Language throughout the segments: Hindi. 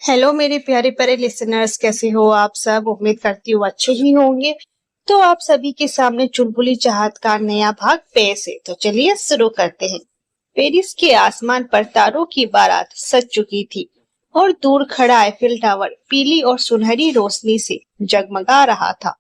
हेलो मेरे प्यारे प्यारे लिसनर्स, कैसे हो आप सब? उम्मीद करती हूँ अच्छे ही होंगे। तो आप सभी के सामने चुलबुली चाहत का नया भाग पेश है। तो चलिए शुरू करते हैं। पेरिस के आसमान पर तारों की बारात सज चुकी थी और दूर खड़ा आईफिल टावर पीली और सुनहरी रोशनी से जगमगा रहा था।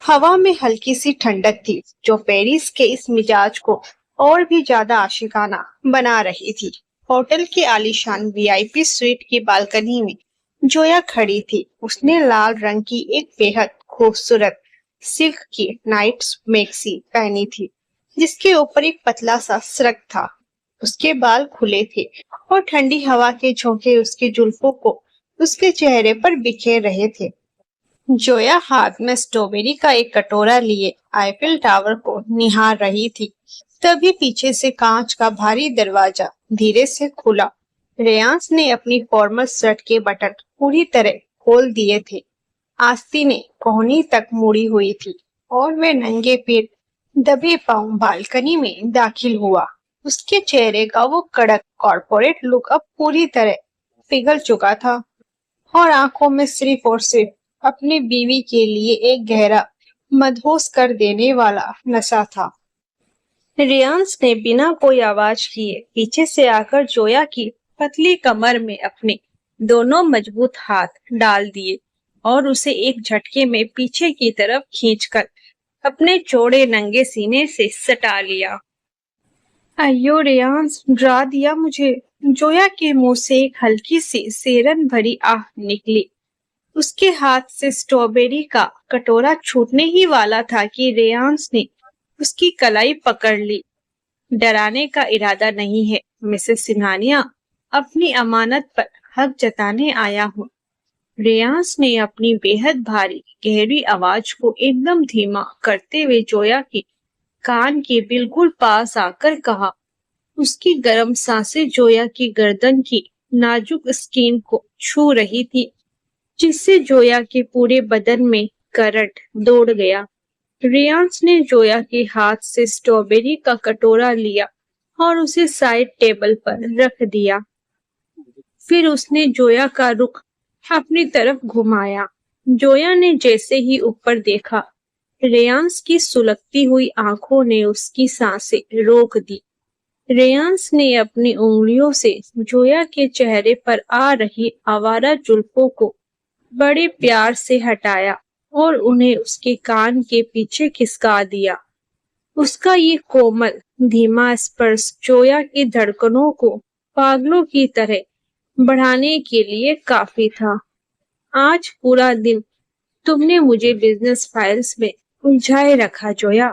हवा में हल्की सी ठंडक थी जो पेरिस के इस मिजाज को और भी ज्यादा आशिकाना बना रही थी। होटल की आलीशान वीआईपी स्वीट की बालकनी में जोया खड़ी थी। उसने लाल रंग की एक बेहद खूबसूरत सिल्क की नाइट मैक्सी पहनी थी जिसके ऊपर एक पतला सा श्रग था। उसके बाल खुले थे और ठंडी हवा के झोंके उसके जुल्फों को उसके चेहरे पर बिखेर रहे थे। जोया हाथ में स्ट्रॉबेरी का एक कटोरा लिए आईफिल टावर को निहार रही थी। तभी पीछे से कांच का भारी दरवाजा धीरे से खुला। रेयांश ने अपनी फॉर्मल शर्ट के बटन पूरी तरह खोल दिए थे। आस्ती ने कोहनी तक मुड़ी हुई थी और वे नंगे पैर दबे पांव बालकनी में दाखिल हुआ। उसके चेहरे का वो कड़क कॉर्पोरेट लुक अब पूरी तरह पिघल चुका था और आंखों में सिर्फ और सिर्फ अपनी बीवी के लिए एक गहरा मदहोश कर देने वाला नशा था। रियांश ने बिना कोई आवाज किए पीछे से आकर जोया की पतली कमर में अपने दोनों मजबूत हाथ डाल दिए और उसे एक झटके में पीछे की तरफ खींचकर अपने चौड़े नंगे सीने से सटा लिया। अयो रेयांश, डरा दिया मुझे। जोया के मुंह से एक हल्की सी सेरन भरी आह निकली। उसके हाथ से स्ट्रॉबेरी का कटोरा छूटने ही वाला था कि रेयांश ने उसकी कलाई पकड़ ली। डराने का इरादा नहीं है मिसेस सिंघानिया, अपनी अमानत पर हक जताने आया हूँ। रेयांश ने अपनी बेहद भारी गहरी आवाज को एकदम धीमा करते हुए जोया के कान के बिल्कुल पास आकर कहा। उसकी गर्म सांसें जोया की गर्दन की नाजुक स्किन को छू रही थी जिससे जोया के पूरे बदन में करंट दौड़ गया। रियांश ने जोया के हाथ से स्ट्रॉबेरी का कटोरा लिया और उसे साइड टेबल पर रख दिया। फिर उसने जोया का रुख अपनी तरफ घुमाया। जोया ने जैसे ही ऊपर देखा, रेयांश की सुलगती हुई आंखों ने उसकी सांसें रोक दी। रेयांश ने अपनी उंगलियों से जोया के चेहरे पर आ रही आवारा जुल्फों को बड़े प्यार से हटाया और उन्हें उसके कान के पीछे खिसका दिया। उसका ये कोमल धीमा स्पर्श जोया की धड़कनों को पागलों की तरह बढ़ाने के लिए काफी था। आज पूरा दिन तुमने मुझे बिजनेस फाइल्स में उलझाए रखा जोया,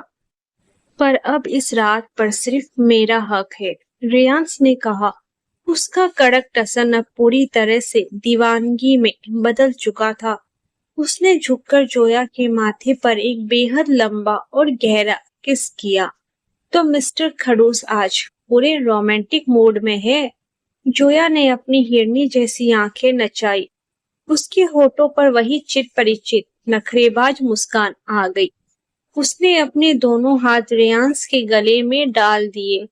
पर अब इस रात पर सिर्फ मेरा हक है, रेयांश ने कहा। उसका कड़क टसन अब पूरी तरह से दीवानगी में बदल चुका था। उसने झुककर जोया के माथे पर एक बेहद लंबा और गहरा किस किया। तो मिस्टर खड़ूस आज पूरे रोमांटिक मूड में है। जोया ने अपनी हिरनी जैसी आंखें नचाई। उसके होठों पर वही चित परिचित नखरेबाज मुस्कान आ गई। उसने अपने दोनों हाथ रेयांश के गले में डाल दिए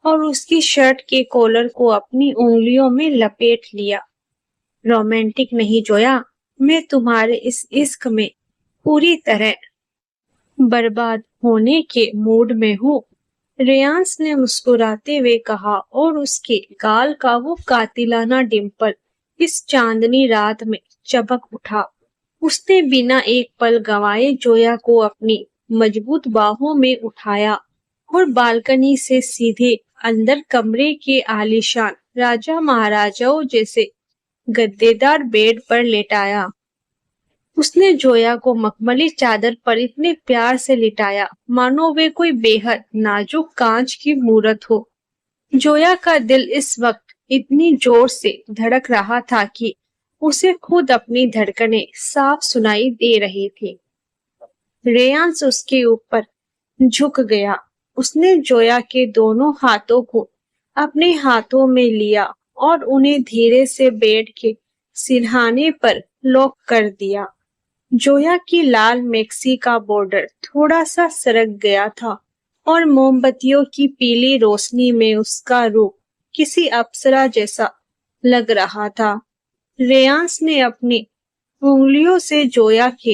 और उसकी शर्ट के कॉलर को अपनी उंगलियों में लपेट लिया। रोमांटिक नहीं जोया, मैं तुम्हारे इस इश्क में पूरी तरह बर्बाद होने के मूड में हूँ, रेयांश ने मुस्कुराते हुए कहा और उसके गाल का वो कातिलाना डिंपल इस चांदनी रात में चमक उठा। उसने बिना एक पल गंवाए जोया को अपनी मजबूत बाहों में उठाया और बालकनी से सीधे अंदर कमरे के आलीशान राजा महाराजाओं जैसे गद्देदार बेड पर लेटाया। उसने जोया को मखमली चादर पर इतने प्यार से लिटाया मानो वे कोई बेहद नाजुक कांच की मूरत हो। जोया का दिल इस वक्त इतनी जोर से धड़क रहा था कि उसे खुद अपनी धड़कनें साफ सुनाई दे रही थी। रेयांश उसके ऊपर झुक गया। उसने जोया के दोनों हाथों को अपने हाथों में लिया और उन्हें धीरे से बेड के सिरहाने पर लॉक कर दिया। जोया की लाल मैक्सी का बॉर्डर थोड़ा सा सरक गया था और मोमबत्तियों की पीली रोशनी में उसका रूप किसी अप्सरा जैसा लग रहा था। रेयांश ने अपनी उंगलियों से जोया के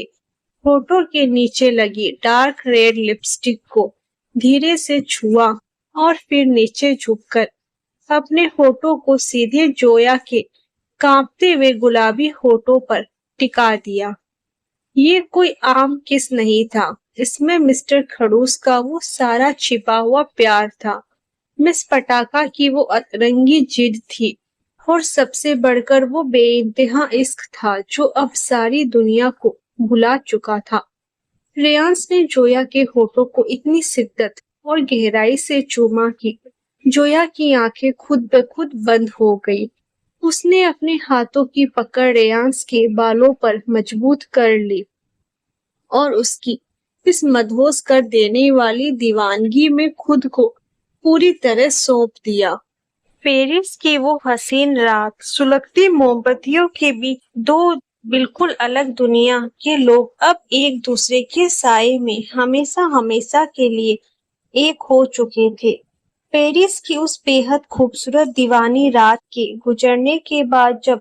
होठों के नीचे लगी डार्क रेड लिपस्टिक को धीरे से छुआ और फिर नीचे झुककर अपने होठों को सीधे जोया के कांपते हुए गुलाबी होठों पर टिका दिया। ये कोई आम किस नहीं था, इसमें मिस्टर खड़ूस का वो सारा छिपा हुआ प्यार था, मिस पटाखा की वो अतरंगी जिद थी और सबसे बढ़कर वो बेइंतहा इश्क था जो अब सारी दुनिया को भुला चुका था। रेयांश ने जोया के होठों को इतनी शिद्दत और गहराई से चूमा कि जोया की आंखें खुद ब खुद बंद हो गई। उसने अपने हाथों की पकड़ रेयांश के बालों पर मजबूत कर ली और उसकी इस मदहोश कर देने वाली दीवानगी में खुद को पूरी तरह सौंप दिया। पेरिस की वो हसीन रात, सुलगती मोमबत्तियों के बीच दो बिल्कुल अलग दुनिया के लोग अब एक दूसरे के साए में हमेशा हमेशा के लिए एक हो चुके थे। पेरिस की उस बेहद खूबसूरत दीवानी रात के गुजरने के बाद जब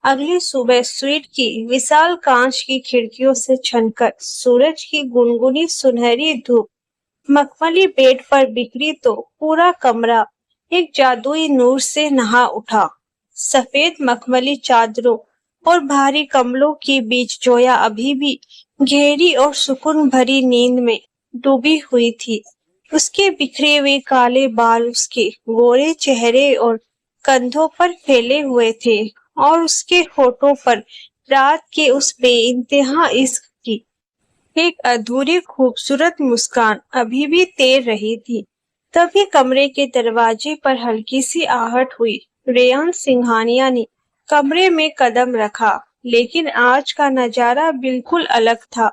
अगली सुबह स्वीट की विशाल कांच की खिड़कियों से छनकर सूरज की गुनगुनी सुनहरी धूप मखमली बेड पर बिखरी तो पूरा कमरा एक जादुई नूर से नहा उठा। सफेद मखमली चादरों और भारी कम्बलों के बीच जोया अभी भी गहरी और सुकून भरी नींद में डूबी हुई थी। उसके बिखरे हुए काले बाल उसके गोरे चेहरे और कंधों पर फैले हुए थे और उसके होठों पर रात के उस बेइंतहा इश्क की एक अधूरी खूबसूरत मुस्कान अभी भी तैर रही थी। तभी कमरे के दरवाजे पर हल्की सी आहट हुई। रेयान सिंघानिया ने कमरे में कदम रखा, लेकिन आज का नजारा बिल्कुल अलग था।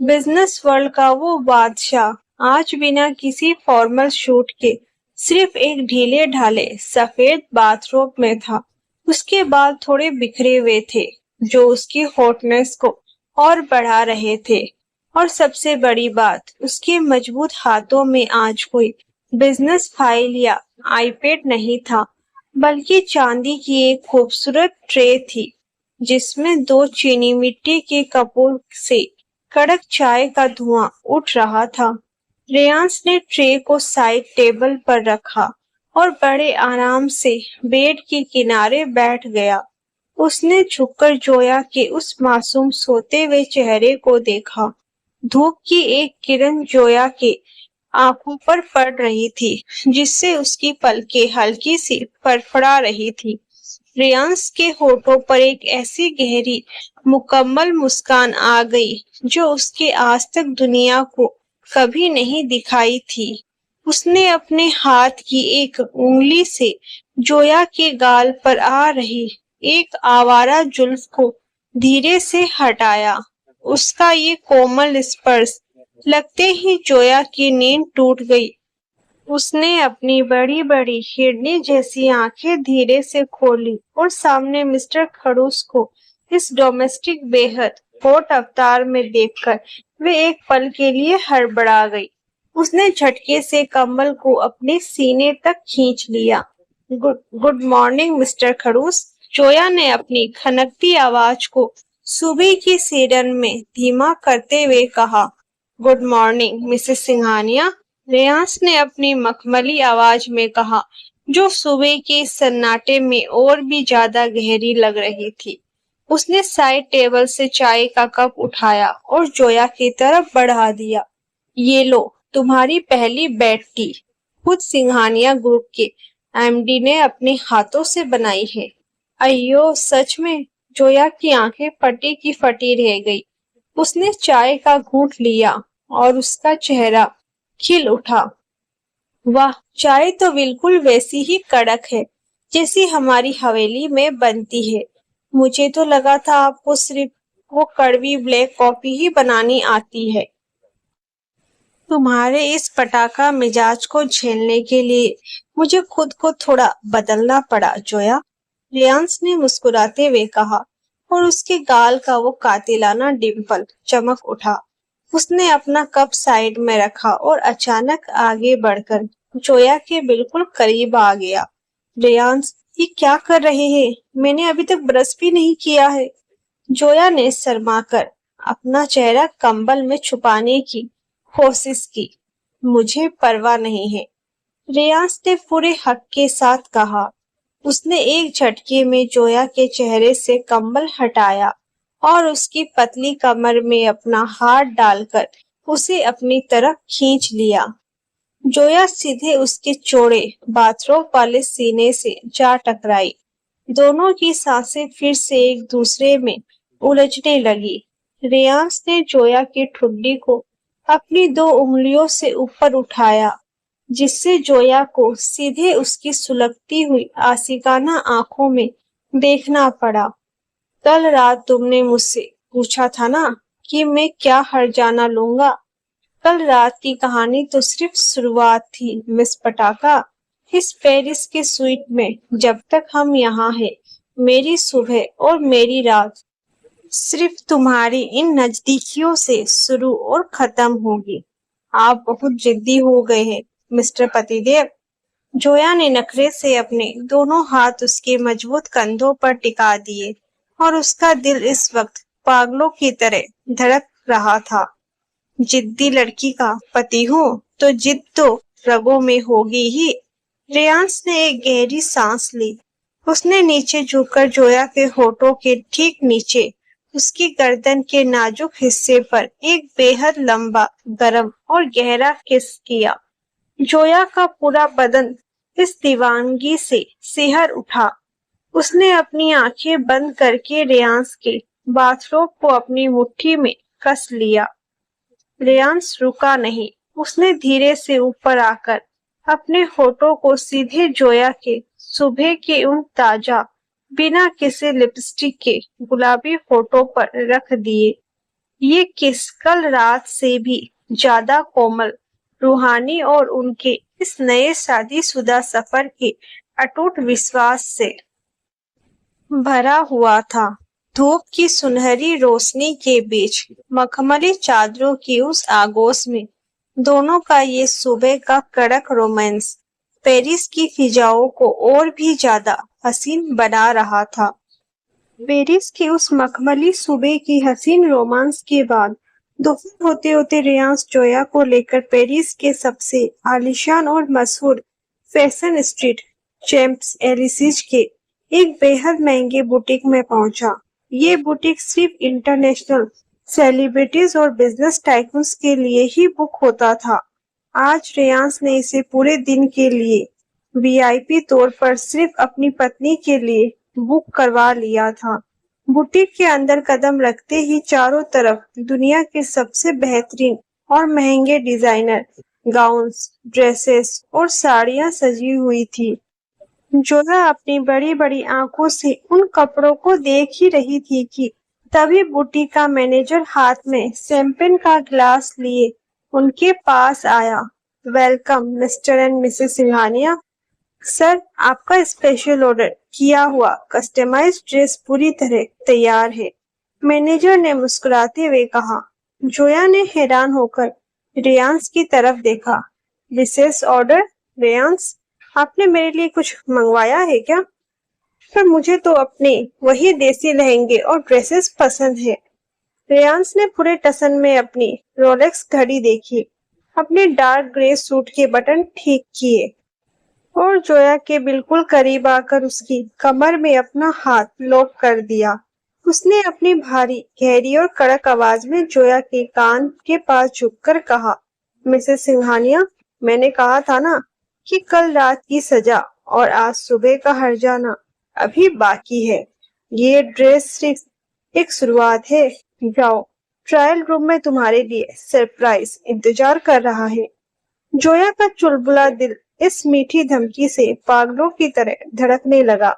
बिजनेस वर्ल्ड का वो बादशाह आज बिना किसी फॉर्मल शूट के सिर्फ एक ढीले ढाले सफेद बाथरोब में था। उसके बाल थोड़े बिखरे हुए थे जो उसकी हॉटनेस को और बढ़ा रहे थे, और सबसे बड़ी बात, उसके मजबूत हाथों में आज कोई बिजनेस फाइल या आईपैड नहीं था, बल्कि चांदी की एक खूबसूरत ट्रे थी जिसमें दो चीनी मिट्टी के कपों से कड़क चाय का धुआं उठ रहा था। रेयांश ने ट्रे को साइड टेबल पर रखा और बड़े आराम से बेड के किनारे बैठ गया। उसने झुककर जोया के उस मासूम सोते हुए चेहरे को देखा। धूप की एक किरण जोया के आंखों पर पड़ रही थी, जिससे उसकी पलकें हल्की सी फड़फड़ा रही थी। रेयांश के होठों पर एक ऐसी गहरी मुकम्मल मुस्कान आ गई जो उसके आज तक दुनिया को कभी नहीं दिखाई थी। उसने अपने हाथ की एक उंगली से जोया के गाल पर आ रही एक आवारा जुल्फ को धीरे से हटाया। उसका ये कोमल स्पर्श लगते ही जोया की नींद टूट गई। उसने अपनी बड़ी बड़ी हिरनी जैसी आंखें धीरे से खोली और सामने मिस्टर खड़ूस को इस डोमेस्टिक बेहद हॉट अवतार में देखकर वे एक पल के लिए हड़बड़ा गई। उसने झटके से कंबल को अपने सीने तक खींच लिया। गुड मॉर्निंग मिस्टर खड़ूस, जोया ने अपनी खनकती आवाज को सुबह की सीरन में धीमा करते हुए कहा। Good morning Mrs Singhania, Reyansh ने अपनी मखमली आवाज में कहा, जो सुबह के सन्नाटे में और भी ज्यादा गहरी लग रही थी। उसने साइड टेबल से चाय का कप उठाया और जोया की तरफ बढ़ा दिया। ये लो, तुम्हारी पहली बेड टी, खुद सिंघानिया ग्रुप के एमडी ने अपने हाथों से बनाई है। अयो सच में? जोया की आंखें फटी की फटी रह गई। उसने चाय का घूंट लिया और उसका चेहरा खिल उठा। वाह, चाय तो बिल्कुल वैसी ही कड़क है जैसी हमारी हवेली में बनती है। मुझे तो लगा था आपको सिर्फ वो कड़वी ब्लैक कॉफी ही बनानी आती है। तुम्हारे इस पटाखा मिजाज को झेलने के लिए मुझे खुद को थोड़ा बदलना पड़ा जोया, रेयांश ने मुस्कुराते हुए कहा, और उसके गाल का वो कातिलाना डिंपल चमक उठा। उसने अपना कप साइड में रखा और अचानक आगे बढ़कर जोया के बिल्कुल करीब आ गया। रेयांश, ये क्या कर रहे हैं? मैंने अभी तक ब्रश भी नहीं किया है। जोया ने शर्माकर अपना चेहरा कंबल में छुपाने की कोशिश की। मुझे परवाह नहीं है, रियाज ने पूरे हक के साथ कहा। उसने एक झटके में जोया के चेहरे से कंबल हटाया और उसकी पतली कमर में अपना हाथ डालकर उसे अपनी तरफ खींच लिया। जोया सीधे उसके चौड़े बाथरोब वाले सीने से जा टकराई। दोनों की सांसें फिर से एक दूसरे में उलझने लगी। रियांश ने जोया की ठुड्डी को अपनी 2 उंगलियों से ऊपर उठाया, जिससे जोया को सीधे उसकी सुलगती हुई आशिकाना आंखों में देखना पड़ा। कल रात तुमने मुझसे पूछा था ना कि मैं क्या हर्जाना लूंगा। कल रात की कहानी तो सिर्फ शुरुआत थी, मिस पटाखा। इस पेरिस के स्वीट में जब तक हम यहाँ हैं, मेरी सुबह और मेरी रात सिर्फ तुम्हारी इन नजदीकियों से शुरू और खत्म होगी। आप बहुत जिद्दी हो गए हैं, मिस्टर पतिदेव। जोया ने नखरे से अपने दोनों हाथ उसके मजबूत कंधों पर टिका दिए और उसका दिल इस वक्त पागलों की तरह धड़क रहा था। जिद्दी लड़की का पति हूँ तो जिद तो रगों में होगी ही। रेयांश ने एक गहरी सांस ली। उसने नीचे झुककर जोया के होठों के ठीक नीचे उसकी गर्दन के नाजुक हिस्से पर एक बेहद लंबा, गर्म और गहरा किस किया। जोया का पूरा बदन इस दीवानगी से सिहर उठा। उसने अपनी आंखें बंद करके रेयांश के बाथरोब को अपनी मुट्ठी में कस लिया। रेयांश रुका नहीं। उसने धीरे से ऊपर आकर अपने होठों को सीधे जोया के सुबह के उन ताजा, बिना किसी लिपस्टिक के गुलाबी होठों पर रख दिए। ये किस कल रात से भी ज्यादा कोमल, रूहानी और उनके इस नए शादीशुदा सफर के अटूट विश्वास से भरा हुआ था। धूप की सुनहरी रोशनी के बीच मखमली चादरों की उस आगोश में दोनों का ये सुबह का कड़क रोमांस पेरिस की फिजाओं को और भी ज्यादा हसीन बना रहा था। पेरिस की उस मखमली सुबह की हसीन रोमांस के बाद दोपहर होते होते रेयांश जोया को लेकर पेरिस के सबसे आलीशान और मशहूर फैशन स्ट्रीट चैंप्स एलिसीज के एक बेहद महंगे बुटीक में पहुंचा। ये बुटीक सिर्फ इंटरनेशनल सेलिब्रिटीज और बिजनेस टाइकून्स के लिए ही बुक होता था। आज रेयांश ने इसे पूरे दिन के लिए वीआईपी तौर पर सिर्फ अपनी पत्नी के लिए बुक करवा लिया था। बुटीक के अंदर कदम रखते ही चारों तरफ दुनिया के सबसे बेहतरीन और महंगे डिजाइनर गाउन्स, ड्रेसेस और साड़ियां सजी हुई थी। जोया अपनी बड़ी बड़ी आंखों से उन कपड़ों को देख ही रही थी कि तभी बुटीक का मैनेजर हाथ में शैंपेन का गिलास लिए उनके पास आया। Welcome mister and Mrs Singhania. Sir, आपका स्पेशल ऑर्डर किया हुआ कस्टमाइज्ड ड्रेस पूरी तरह तैयार है, मैनेजर ने मुस्कुराते हुए कहा। जोया ने हैरान होकर रेयांश की तरफ देखा। विशेष ऑर्डर? रेयांश, आपने मेरे लिए कुछ मंगवाया है क्या? पर मुझे तो अपने वही देसी लहंगे और ड्रेसेस पसंद है। रेयांश ने पूरे टसन में अपनी रोलेक्स घड़ी देखी, अपने डार्क ग्रे सूट के बटन ठीक किए और जोया के बिल्कुल करीब आकर उसकी कमर में अपना हाथ लॉक कर दिया। उसने अपनी भारी, गहरी और कड़क आवाज में जोया के कान के पास झुककर कहा, मिसेस सिंघानिया, मैंने कहा था ना कि कल रात की सजा और आज सुबह का हर्जाना अभी बाकी है। ये ड्रेस सिर्फ एक शुरुआत है। जाओ, ट्रायल रूम में तुम्हारे लिए सरप्राइज इंतजार कर रहा है। जोया का चुलबुला दिल इस मीठी धमकी से पागलों की तरह धड़कने लगा।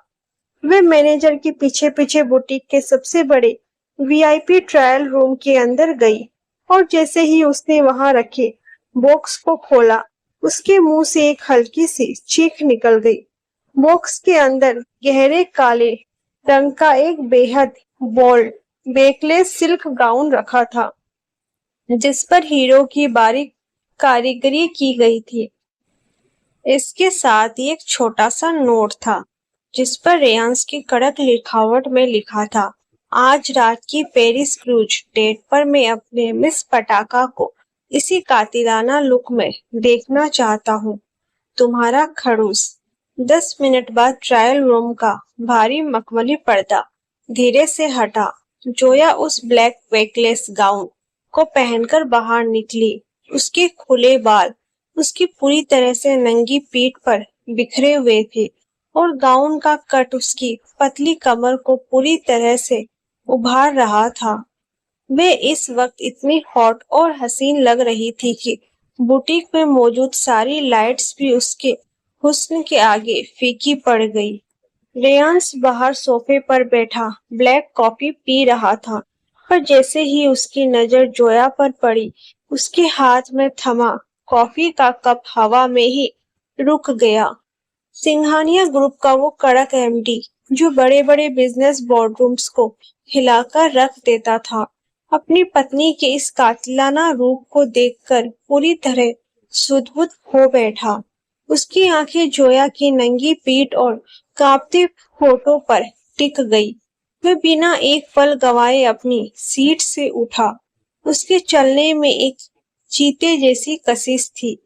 वे मैनेजर के पीछे पीछे बुटीक के सबसे बड़े वीआईपी ट्रायल रूम के अंदर गई और जैसे ही उसने वहां रखे बॉक्स को खोला, उसके मुंह से एक हल्की सी चीख निकल गई। बॉक्स के अंदर गहरे काले रंग का एक बेहद बोल्ड बेकलेस सिल्क गाउन रखा था, जिस पर हीरो की बारीक कारीगरी की गई थी। इसके साथ ही एक छोटा सा नोट था जिस पर रेयांस की कड़क लिखावट में लिखा था, आज रात की पेरिस क्रूज डेट पर मैं अपने मिस पटाखा को इसी कातिलाना लुक में देखना चाहता हूँ। तुम्हारा खड़ूस। 10 मिनट बाद ट्रायल रूम का भारी मखमली पर्दा धीरे से हटा। जोया उस ब्लैक वेकलेस गाउन को पहनकर बाहर निकली। उसके खुले बाल उसकी पूरी तरह से नंगी पीठ पर बिखरे हुए थे और गाउन का कट उसकी पतली कमर को पूरी तरह से उभार रहा था। वे इस वक्त इतनी हॉट और हसीन लग रही थी कि बुटीक में मौजूद सारी लाइट्स भी उसके हुस्न के आगे फीकी पड़ गई। रेयांस बाहर सोफे पर बैठा ब्लैक कॉफी पी रहा था, पर जैसे ही उसकी नजर जोया पर पड़ी, उसके हाथ में थमा कॉफी का कप हवा में ही रुक गया। सिंघानिया ग्रुप का वो कड़क एमडी, जो बड़े बड़े बिजनेस बोर्डरूम्स को हिलाकर रख देता था, अपनी पत्नी के इस कातिलाना रूप को देखकर पूरी तरह सुध-बुध हो बैठा। उसकी आंखें जोया की नंगी पीठ और कांपते होठों पर टिक गई। वह बिना एक पल गंवाए अपनी सीट से उठा। उसके चलने में एक चीते जैसी कशिश थी।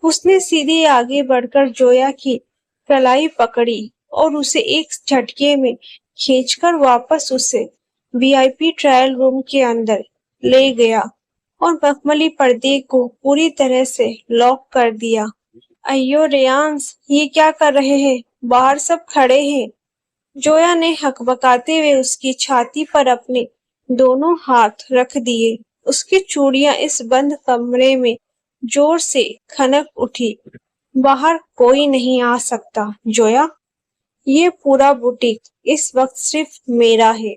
उसने सीधे आगे बढ़कर जोया की कलाई पकड़ी और उसे एक झटके में खींचकर वापस उसे वीआईपी ट्रायल रूम के अंदर ले गया और मखमली पर्दे को पूरी तरह से लॉक कर दिया। अय्यो रेयांस, ये क्या कर रहे हैं? बाहर सब खड़े हैं। जोया ने हकबकाते हुए उसकी छाती पर अपने दोनों हाथ रख दिए। उसकी चूड़ियां इस बंद कमरे में जोर से खनक उठी। बाहर कोई नहीं आ सकता जोया। ये पूरा बुटीक इस वक्त सिर्फ मेरा है।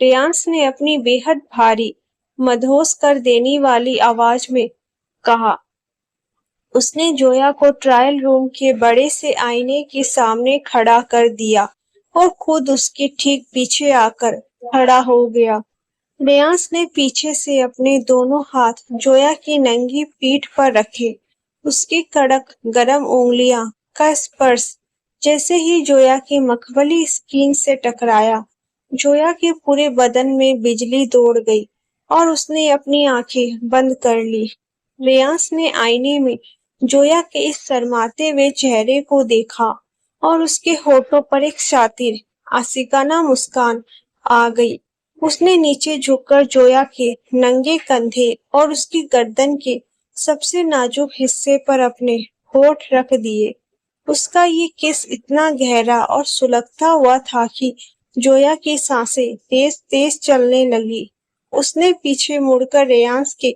रेयांस ने अपनी बेहद भारी, मदहोश कर देने वाली आवाज में कहा। उसने जोया को ट्रायल रूम के बड़े से आईने के सामने खड़ा कर दिया और खुद उसके ठीक पीछे आकर खड़ा हो गया। रेयांस ने पीछे से अपने दोनों हाथ जोया की नंगी पीठ पर रखे। उसकी कड़क गरम उंगलियां का स्पर्श जैसे ही जोया की मखमली स्किन से टकराया, जोया के पूरे बदन में बिजली दौड़ गई और उसने अपनी आंखें बंद कर ली। रेयांस ने आईने में जोया के इस शर्माते हुए चेहरे को देखा और उसके होठों पर एक शातिर, आशिकाना मुस्कान आ गई। उसने नीचे झुककर जोया के नंगे कंधे और उसकी गर्दन के सबसे नाजुक हिस्से पर अपने होठ रख दिए। उसका ये किस इतना गहरा और सुलगता हुआ था कि जोया की सांसें तेज तेज चलने लगी। उसने पीछे मुड़कर रेयांस के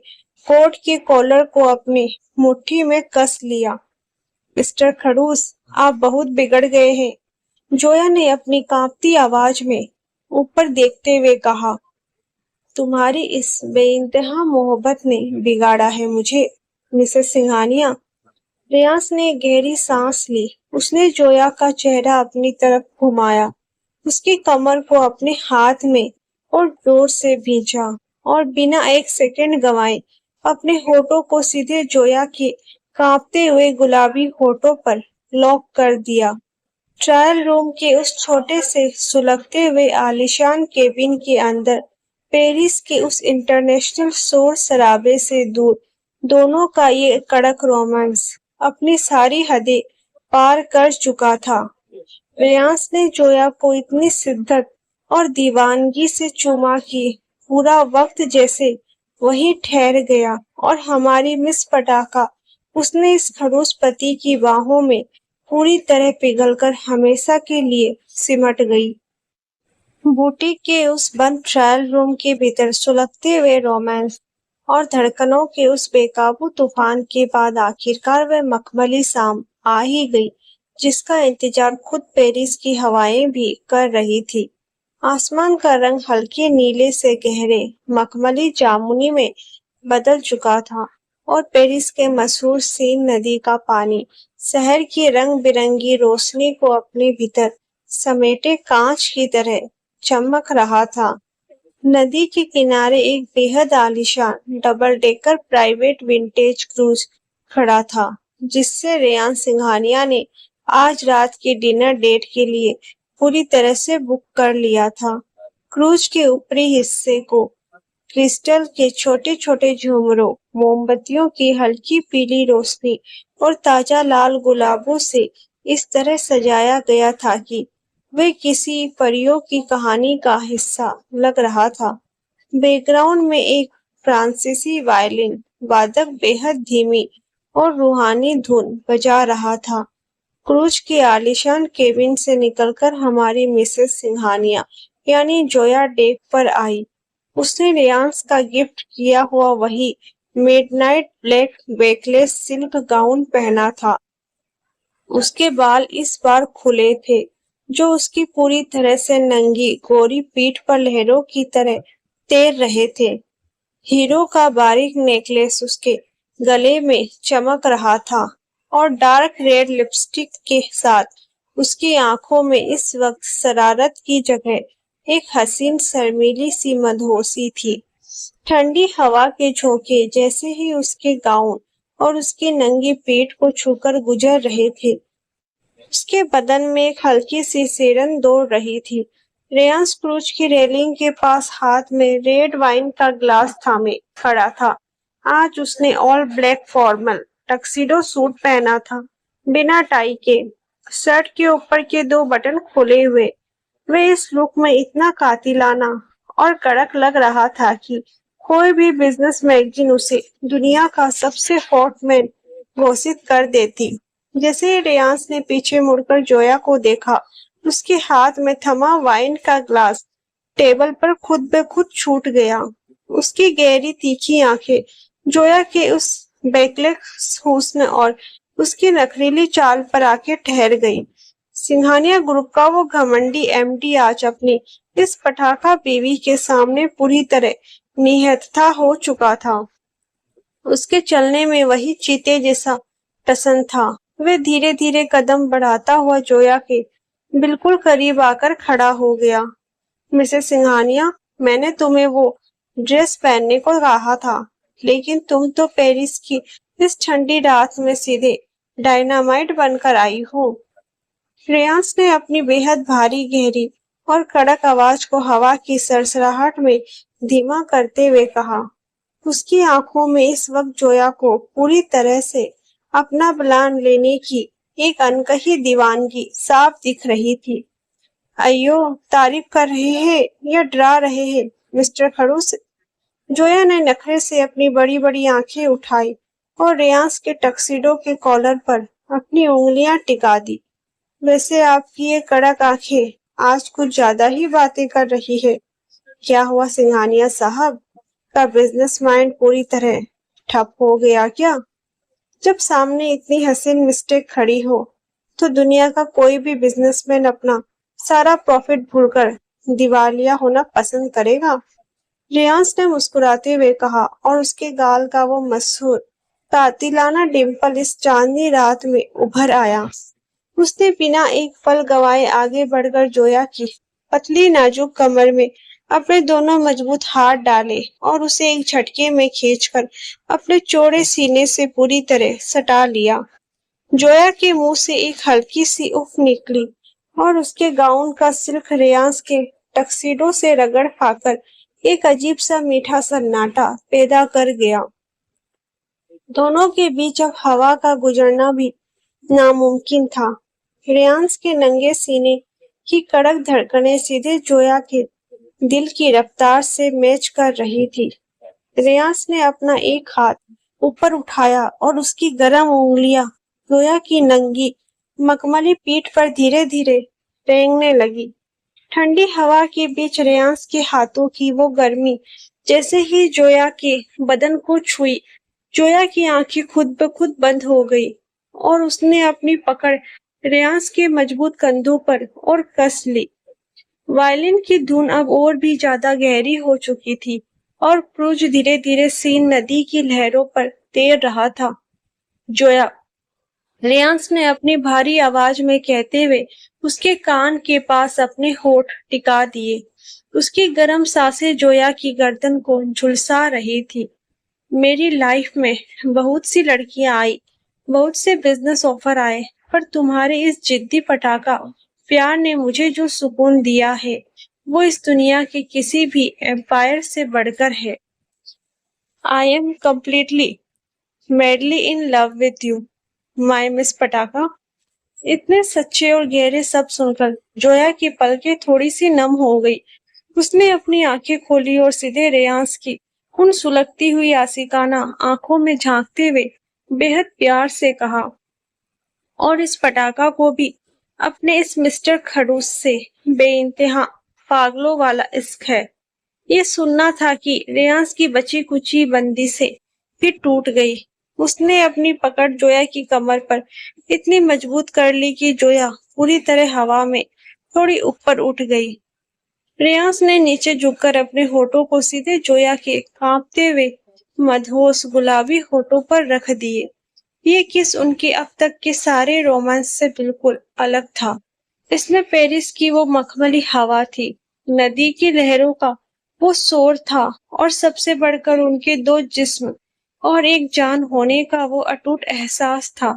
कोट के कॉलर को अपनी मुट्ठी में कस लिया। मिस्टर खड़ूस, आप बहुत बिगड़ गए हैं, जोया ने अपनी कांपती आवाज में ऊपर देखते हुए कहा। तुम्हारी इस बेइंतहा मोहब्बत ने बिगाड़ा है मुझे, मिसेस सिंघानिया। रेयांस ने गहरी सांस ली। उसने जोया का चेहरा अपनी तरफ घुमाया, उसकी कमर को अपने हाथ में और जोर से भींचा और बिना एक सेकंड गंवाए अपने होठों को सीधे जोया के कांपते हुए गुलाबी होठों पर लॉक कर दिया। ट्रायल रूम के उस छोटे से सुलगते हुए आलीशान केबिन के अंदर पेरिस के उस इंटरनेशनल शोर शराबे से दूर दोनों का ये कड़क रोमांस अपनी सारी हदें पार कर चुका था। रेयांस ने जोया को इतनी शिद्दत और दीवानगी से चूमा कि पूरा वक्त जैसे वहीं ठहर गया और हमारी मिस पटाखा उसने इस खड़ूस पति की बाहों में पूरी तरह पिघलकर हमेशा के लिए सिमट गई। बुटीक के उस बंद ट्रायल रूम के भीतर सुलगते हुए रोमांस और धड़कनों के उस बेकाबू तूफान के बाद आखिरकार वह मखमली शाम आ ही गई, जिसका इंतजार खुद पेरिस की हवाएं भी कर रही थी। आसमान का रंग हल्के नीले से गहरे मखमली जामुनी में बदल चुका था और पेरिस के मशहूर सीन नदी का पानी शहर की रंग बिरंगी रोशनी को अपने भीतर समेटे कांच की तरह चमक रहा था। नदी के किनारे एक बेहद आलीशान double decker private vintage cruise खड़ा था, जिससे रेयान सिंघानिया ने आज रात की डिनर डेट के लिए पूरी तरह से बुक कर लिया था। क्रूज के ऊपरी हिस्से को क्रिस्टल के छोटे छोटे झुमरों, मोमबत्तियों की हल्की पीली रोशनी और ताजा लाल गुलाबों से इस तरह सजाया गया था कि वे किसी परियों की कहानी का हिस्सा लग रहा था। बैकग्राउंड में एक फ्रांसीसी वायलिन वादक बेहद धीमी और रूहानी धुन बजा रहा था। क्रूज के आलीशान केबिन से निकलकर हमारी मिसेस सिंघानिया यानी जोया डेक पर आई। उसने रेयांस का गिफ्ट किया हुआ वही midnight black backless silk gown पहना था। उसके बाल इस बार खुले थे, जो उसकी पूरी तरह से नंगी गोरी पीठ पर लहरों की तरह तैर रहे थे। हीरो का बारीक नेकलेस उसके गले में चमक रहा था और डार्क रेड लिपस्टिक के साथ उसकी आंखों में इस वक्त शरारत की जगह एक हसीन शर्मीली सी मदहोशी थी। ठंडी हवा के झोंके जैसे ही उसके गाउन और उसकी नंगी पीठ को छूकर गुजर रहे थे, उसके बदन में एक हल्की सी सिरन दौड़ रही थी। रेयांस क्रूज की रेलिंग के पास हाथ में रेड वाइन का ग्लास थामे खड़ा था। आज उसने all black formal tuxedo suit पहना था, बिना टाई के, शर्ट के ऊपर के 2 बटन खुले हुए। वे इस लुक में इतना कातिलाना और कड़क लग रहा था कि कोई भी बिजनेस मैगजीन उसे दुनिया का सबसे हॉट मैन घोषित कर देती। जैसे ही रेयांस ने पीछे मुड़कर जोया को देखा, उसके हाथ में थमा वाइन का ग्लास टेबल पर खुद ब खुद छूट गया। उसकी गहरी तीखी आंखें जोया के उस बैकलेस हुस्न और उसकी नखरीली चाल पर आके ठहर गई। सिंघानिया ग्रुप का वो घमंडी एमडी आज अपनी इस पटाखा बीवी के सामने पूरी तरह निहत्था हो चुका था। उसके चलने में वही चीते जैसा टसन था। वह धीरे धीरे कदम बढ़ाता हुआ जोया के बिल्कुल करीब आकर खड़ा हो गया। मिसेस सिंघानिया, मैंने तुम्हें वो ड्रेस पहनने को कहा था, लेकिन तुम तो पेरिस की इस ठंडी रात में सीधे डायनामाइट बनकर आई हो। श्रेयांस ने अपनी बेहद भारी, गहरी और कड़क आवाज को हवा की सरसराहट में धीमा करते हुए कहा। उसकी आंखों में इस वक्त जोया को पूरी तरह से अपना बयान लेने की एक अनकही दीवानगी साफ दिख रही थी। अयो, तारीफ कर रहे हैं या डरा रहे हैं मिस्टर खड़ूस? जोया ने नखरे से अपनी बड़ी बड़ी आंखें उठाई और रेयांस के टक्सीडो के कॉलर पर अपनी उंगलियां टिका दी। वैसे आपकी ये कड़क आंखें आज कुछ ज्यादा ही बातें कर रही है। क्या हुआ सिंघानिया साहब, का बिजनेस माइंड पूरी तरह ठप हो गया क्या? जब सामने इतनी हसीन मिस्टेक खड़ी हो, तो दुनिया का कोई भी बिजनेसमैन अपना सारा प्रॉफिट भूलकर दिवालिया होना पसंद करेगा। रेयांस ने मुस्कुराते हुए कहा और उसके गाल का वो मशहूर कातिलाना डिम्पल इस चांदनी रात में उभर आया। उसने बिना एक पल गवाए आगे बढ़कर जोया की पतली नाजुक कमर में अपने दोनों मजबूत हाथ डाले और उसे एक झटके में खींचकर अपने चौड़े सीने से पूरी तरह सटा लिया। जोया के मुंह से एक हल्की सी उफ निकली और उसके गाउन का सिल्क रेयांस के टक्सीडो से रगड़ खाकर एक अजीब सा मीठा सन्नाटा पैदा कर गया। दोनों के बीच अब हवा का गुजरना भी नामुमकिन था। रेयांस के नंगे सीने की कड़क धड़कनें सीधे जोया के दिल की रफ्तार से मैच कर रही थी। रेयांस ने अपना एक हाथ ऊपर उठाया और उसकी गर्म उंगलियां जोया की नंगी मखमली पीठ पर धीरे धीरे रेंगने लगी। ठंडी हवा के बीच रेयांस के हाथों की वो गर्मी जैसे ही जोया के बदन को छुई, जोया की आंखें खुद ब खुद बंद हो गई और उसने अपनी पकड़ रेयांस के मजबूत कंधों पर और कस ली। वायलिन की धुन अब और भी ज्यादा गहरी हो चुकी थी और क्रूज धीरे धीरे सीन नदी की लहरों पर तैर रहा था। जोया, रेयांस ने अपनी भारी आवाज में कहते हुए उसके कान के पास अपने होठ टिका दिए। उसकी गर्म सांसें जोया की गर्दन को झुलसा रही थी। मेरी लाइफ में बहुत सी लड़कियां आई, बहुत से बिजनेस ऑफर आए, पर तुम्हारे इस जिद्दी पटाखा प्यार ने मुझे जो सुकून दिया है वो इस दुनिया के किसी भी एम्पायर से बढ़कर है। I am completely madly in love with you my miss पटाखा। इतने सच्चे और गहरे शब्द सुनकर जोया की पलकें थोड़ी सी नम हो गई। उसने अपनी आंखें खोली और सीधे रेयांश की उन सुलगती हुई आशिकाना आंखों में झांकते हुए बेहद प्यार से कहा, और इस पटाखा को भी अपने इस मिस्टर खड़ूस से बेइंतहा पागलों वाला इश्क है। ये सुनना था कि रेयांश की बची कुची बंदी से फिर टूट गई। उसने अपनी पकड़ जोया की कमर पर इतनी मजबूत कर ली कि जोया पूरी तरह हवा में थोड़ी ऊपर उठ गई। रेयांश ने नीचे झुककर अपने होठों को सीधे जोया के कांपते हुए मदहोश गुलाबी होठों पर रख दिए। ये किस उनके अब तक के सारे रोमांस से बिल्कुल अलग था। इसमें पेरिस की वो मखमली हवा थी, नदी की लहरों का वो शोर था, और सबसे बढ़कर उनके दो जिस्म और एक जान होने का वो अटूट एहसास था।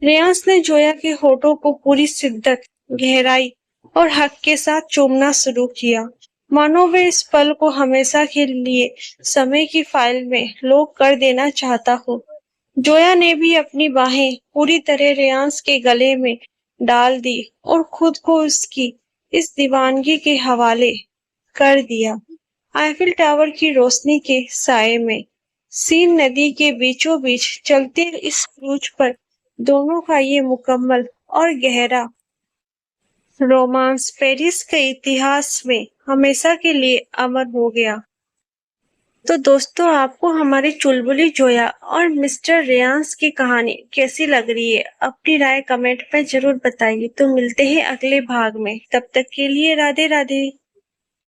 रेयांश ने जोया के होठों को पूरी शिद्दत, गहराई और हक के साथ चूमना शुरू किया, मानो वे इस पल को हमेशा के लिए समय की फाइल में लॉक कर देना चाहता हो। जोया ने भी अपनी बाहें पूरी तरह रेयांश के गले में डाल दी और खुद को उसकी इस दीवानगी के हवाले कर दिया। आईफिल टावर की रोशनी के साए में सीन नदी के बीचों बीच चलते इस क्रूज पर दोनों का ये मुकम्मल और गहरा रोमांस पेरिस के इतिहास में हमेशा के लिए अमर हो गया। तो दोस्तों, आपको हमारी चुलबुली जोया और मिस्टर रेयांश की कहानी कैसी लग रही है? अपनी राय कमेंट में जरूर बताइए। तो मिलते हैं अगले भाग में, तब तक के लिए राधे राधे।